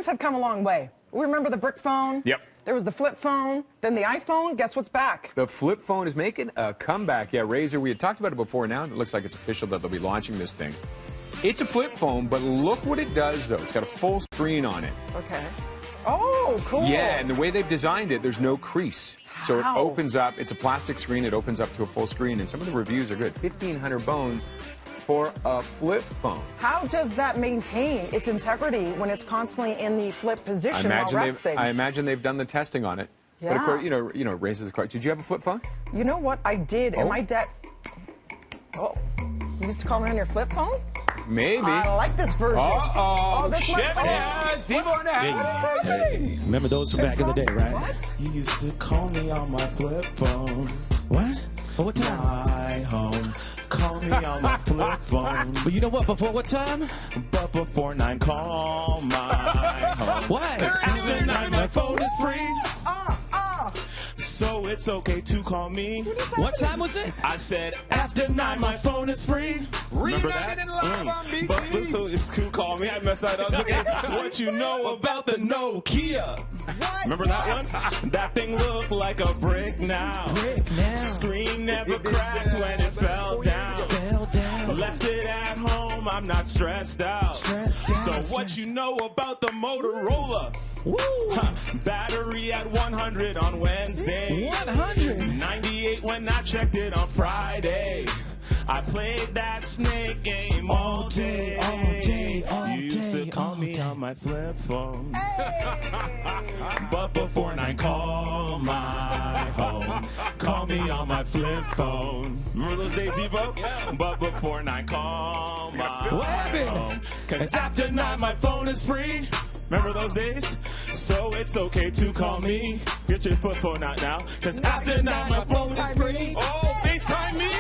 things have come a long way. We remember the brick phone. Yep. There was the flip phone, then the iPhone. Guess what's back? The flip phone is making a comeback. Yeah, Razer, we had talked about it before. Now it looks like it's official that they'll be launching this thing. It's a flip phone, but look what it does, though. It's got a full screen on it. Okay. Oh, cool. Yeah, and the way they've designed it, there's no crease. So it opens up. It's a plastic screen. It opens up to a full screen, and some of the reviews are good. 1,500 bones for a flip phone. How does that maintain its integrity when it's constantly in the flip position while resting? I imagine they've done the testing on it. Yeah. But of course, you know, it raises the question. Did you have a flip phone? You know what? I did. And my dad... Oh, you used to call me on your flip phone? Maybe. I like this version. Uh-oh. Oh, this Shit, yeah. Devo now. Remember those from back in the day, right? What? You used to call me on my flip phone. What? For what time? My home. Call me on my flip phone. But you know what? Before what time? But before 9, call my home. What? After 9, my phone is free. So it's okay to call me. What time was it? I said after 9, my phone is free. Remember that? But so it's to call me. I messed that up. Okay. What you know about the Nokia? What? Remember that one? That thing looked like a brick now. Screen never cracked when it fell down. Left it at home. I'm not stressed out. So what you know about the Motorola? Woo! Battery at 100 on Wednesday. 100? 98 when I checked it on Friday. I played that snake game all day. You used to call me on my flip phone. But before 9, call my home. Call me on my flip phone. Remember those days, Devo? But before 9, call my home. Cause after 9, my phone is free. Remember those days? So it's okay to call me. Get your flip phone out now. Cause after 9, my phone is free. Oh, FaceTime me.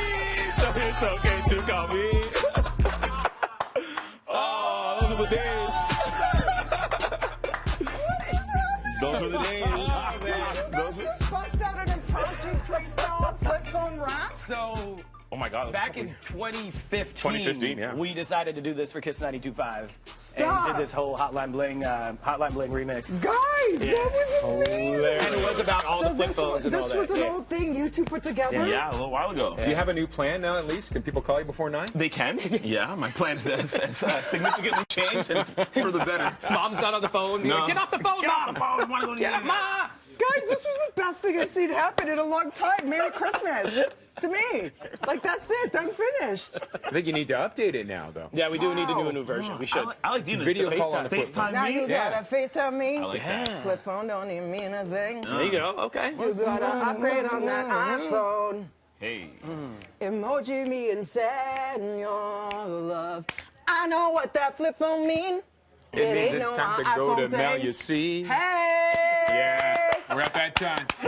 So it's okay to call me. Oh, those are the days. Those are the days. Just bust out an impromptu flip phone rap. So, Oh my God. back in 2015, yeah. we decided to do this for Kiss 92.5. Stop. And did this whole Hotline Bling remix. Guys, Yeah. that was amazing. And it was about all the flip phones and all This that. was an Yeah. old thing you two put together? Yeah, a little while ago. Do you have a new plan now, at least? Can people call you before 9? They can. Yeah, my plan has significantly changed, and it's for the better. Mom's not on the phone. No. Get off the phone, Mom! I want to go to Get up, Ma! Guys, this was the best thing I've seen happen in a long time. Merry Christmas. To me. Like, that's it. Done finished. I think you need to update it now, though. Yeah, we do need to do a new version. We should. I like doing this. Video call on the flip phone. FaceTime Now me. you gotta FaceTime me. I like that. Flip phone don't even mean a thing. There you go. Okay. You gotta upgrade on that iPhone. Hey. Emoji me and send your love. I know what that flip phone mean. It means ain't it's no time to go iPhone to Now thing. You See. Hey! Yeah, we're at that time.